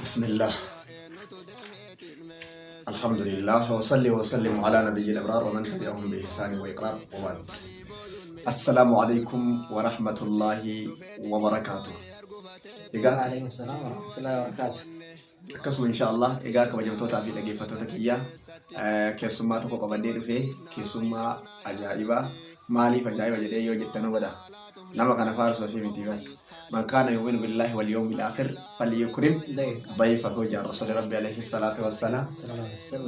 بسم الله الحمد لله وصلي وسلم على نبي الأبرار ومن تبعهم بإحسان وإقرار وبعد. السلام عليكم ورحمة الله وبركاته. وعليكم السلام ورحمة الله وبركاته. كسو إن شاء الله إيجا كبجمتوتا في لقي فتوتكية كيسوما تكو قبندير في كيسوما أجائبا مالي فجائبا جدي يوجدتنو بدا نما كان فارس وفي متيبان من كان يؤمن بالله واليوم الآخر فليكرم ضيفه جار رسول ربي عليه الصلاة والسلام.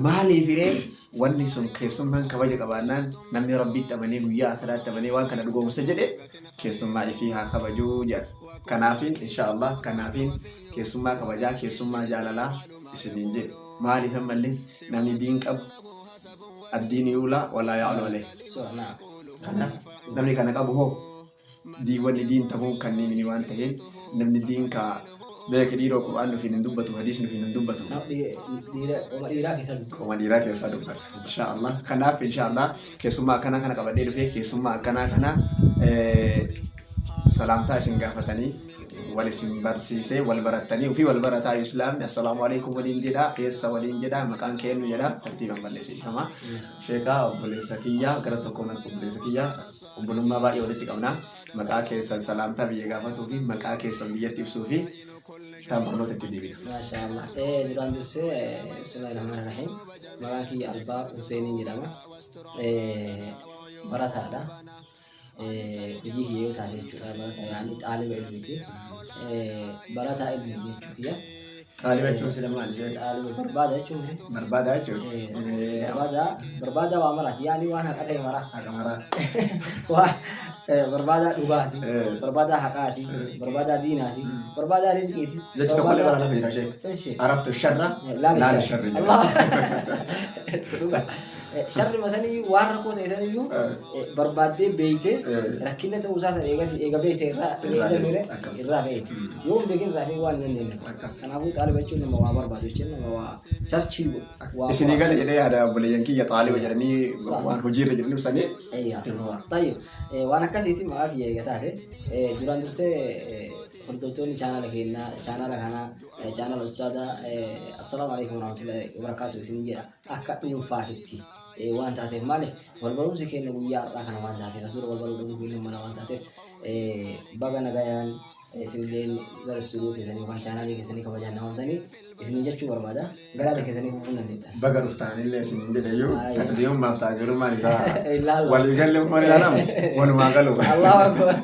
مالي فيري واني سن كيسوم من كباجة كبانان نمني ربي تمني ويا آخرات تمني وان كان دقوم سجده كيسوم ما فيها خبجو جار كنافين إن شاء الله كنافين كيسوم ما كباجة كيسوم ما جاللا سنينجي مالي هم اللي نمني دين كب الدين يولا ولا يعلو عليه كنا نمني كنا كابو ديوان دين تبون كني من يوان تهين نمني دين كا بيك ديرو قرآن في ندبته حديث في ندبته وما ديراك يا صادق إن شاء الله كنا إن شاء الله كيسوما كنا كبدير فيه كيسوما كنا سلامتا سنغافتني ولسنبرسيسي والبرتني وفي والبرتا الإسلام السلام عليكم ولين جدا يسا ولين جدا مكان كين جدا ترتيبا بلسي كما شيكا وبلسكية كرتكم وبلسكية وبنما بقى يولدك أمنا مكان كيسا سلامتا بيجافتو في مكان كيسا بيجتيب سوفي تمامو تتديبي ما شاء الله دران دوسي بسم الله الرحمن الرحيم مكان كي الباب حسيني جدا برتا هذا بيجي هي وتعالي يعني طالب علمي برتا علمي كيا طالب علمي سلمان طالب بربادا بربادا وعمرات يعني وانا قتل مرة بربادا دوغاتي بربادا حقاتي بربادا ديناتي بربادا رزقيتي جت تقول لي ولا لا شيء عرفت الشر لا الشر الله شر مثلا واركو تيسانيو بربادة بيته ركينة توزات إيجا بيته إرا بيت يوم بيجين زاهي وان نندين أنا أقول طالب أشوف لما وامر بعد وشين لما سرچي إسني قال جدي هذا بليانكي يا طالب جرني وان هجير جرني بسني طيب وأنا كسيتي معك يا جتاه جران درسه فردوتوني channel أستاذ السلام عليكم ورحمة الله وبركاته سنجرا أكتم فاتتي وان تاتي مالي والبروم سكين ويا راكنا وان تاتي رسول والبروم كل من وان تاتي بعنا جايان سنجين غرسلو كسني وان channel كسني كبجان وان تاني سنجا شو بربادا غرا كسني بقولنا نيتا بعنا نفتح اللي سنجين ديو تقديم ما فتح جرو ما نسا والجل ما نلام وما قالوا الله أكبر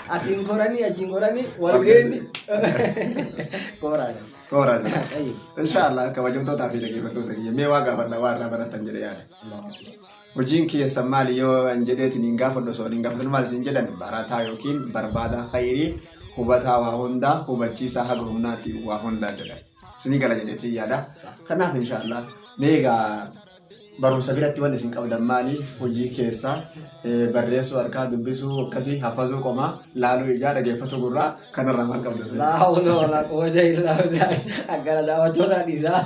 أسين كوراني أجين كوراني والجيني كوراني إن شاء الله كواجم تو تعرفين لكي بتو تري ميوا غابنا وارنا برا تنجري يعني وجين كي سمالي يو أنجدت نينغا فندوسو نينغا فندوسو سنجدن برا يوكين بربادا خيري هبتا وهوندا هبتشي ساها غرمناتي وهوندا جدا سنيغا لجدتي يادا خناف إن شاء الله نيغا barum sabiratti wanni sin qabdan maali hojii keessa barreessu harkaa dubbisu akkasii hafazuu qoma laaluu ijaa dhageeffatu gurraa kanarraa maal qabdan laa hawla walaa quwwata illaa billah akkana daawwattoota dhiisaa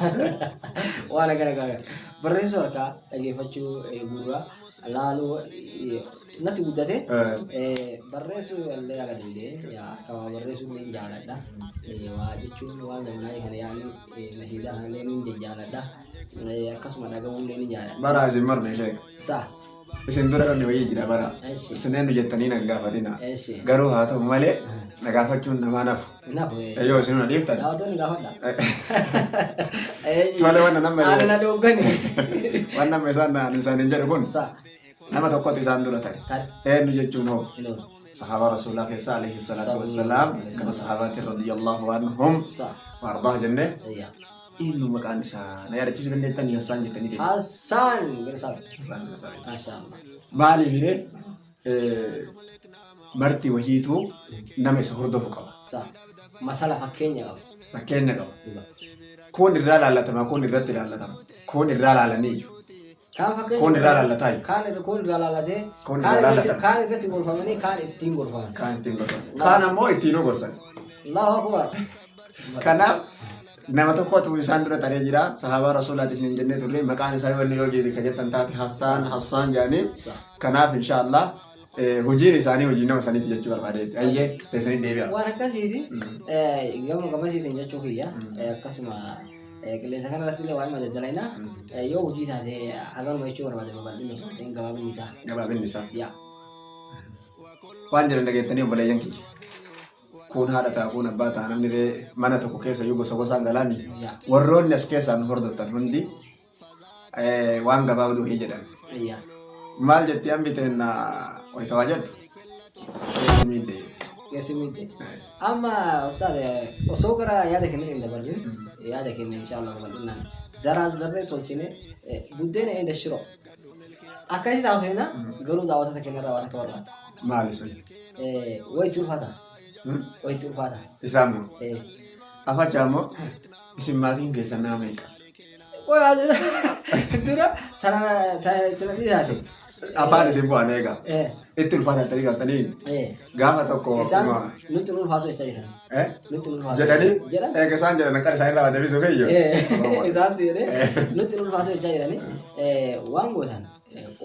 waan akkana qaban barreessu harkaa dhageeffachuu gurraa laaluu natti guddate barreessu illee akka danda'e akka barreessu illee jaaladha waa jechuun waan zamanaa kana yaani nasiidaa kana illee ni jaaladha akkasuma dhagahuun illee ni jaaladha. Bara isin marne sheek. Saa. Isin dura dhabne wayii jira bara. Isineen jettanii na gaafatina. Garuu haa ta'u malee na gaafachuun namaa nafu. Nafu. Yoo isin na dhiiftan. Daawwattoonni gaafadha. Malee waan nama yoo. Ana dhoggani. Waan nama isaan hin jedhu kun. Saa. nama tokkotu isaan dura ta'e eenyu jechuun hoo صحابة رسول الله عليه الصلاة والسلام كما صحابات رضي الله عنهم وأرضاه جنة إنه مكان إنسان يا رجل جنة تاني حسان جتني حسان ما شاء الله مالي فيه مرتي وهيتو نمي سهرده فقط مسألة فكينيا كون الرجال على تما كون الرجال على تما كون الرجال على نيجو كان فكر كون الرجال على تاي كان كون الرجال على ده كان الرجال غرفاني كان التين غرفان كان مو التينو غرفان الله أكبر كنا nama tokkotu isaan dura taree jira sahaaba rasuulaatis ni jennee turre maqaan isaa wanni yoo jiru kajettan taate Hassaan jaanii kanaaf inshallah hojiin isaanii hojii nama saniiti jechuu barbaadeeti. Ayyee teessanii deebi'a. Waan akkasiiti gamasiitiin jechuu kiyya akkasuma qilleensa kana irratti illee waan madaldalaina yoo hojii taate haganuma jechuu barbaade babal'inni osoo ta'in gabaabinni isaa. Gabaabinni isaa. Yaa. Waan jiran dhageettanii obboleeyyan kiyya. Kun haadha ta'a kun abbaa ta'a namni mana tokko keessa yoo gosa gosaan galaani warroonni as keessaan hordoftan hundi waan gabaabduu hin jedhan. Maal jettee hambiteen wayitawaa jettu? Keessummiidde. Amma osoo gara yaada kennee hin dabalin yaada kennee inshaallah babal'inaan zarree tolchine buddeena enda shiroo. Akkasii taasifna garuu daawwattoota keenyarraa waan akka barbaada. Maali sun? Wayitti ulfaata. Wayitti ulfaata. Isaan moo? Afachaa moo isin maatiin keessan nama meeqa? Dura tana dhiyaate. Afaan isin bu'aan eegaa. Itti ulfaatattanii galtanii gaafa tokko. Isaan nutti ulfaatu jechaa jiran. Nutti ulfaatu. Jedhanii eega isaan jedhan akka isaan irraa deebisuu kiyyo. Isaan jedhee nutti ulfaatu jechaa jiranii waan gootan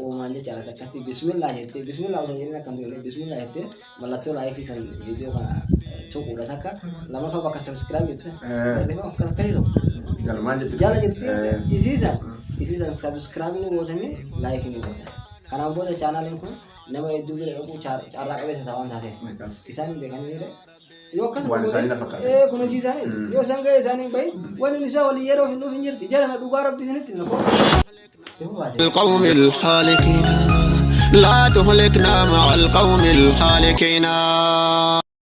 uumaan jecha akkatti bismillah jettee bismillah osoo jedhin akkam jedhee bismillah jettee mallattoo laayikii san viidiyoo kana tuquudha takka lammaffaa bakka subscribe jettu akka ta'u. Galmaan jettee. Jala jettee isiisan subscribe nu gootanii laayikii nu gootan. Kanaan booda chaanaaliin kun nama hedduu bira dhaquu carraa qabeessa ta'aa waan taateef isaan beekanii yoo akkasuma waan isaanii na fakkaata. Kun hojii isaanii yoo isaan ga'ee isaanii bahin waliin isaa walii yeroo hin dhuuf hin jirti jala na dhugaa rabbi isinitti na koo. القوم الخالقين لا تهلكنا مع القوم الخالقين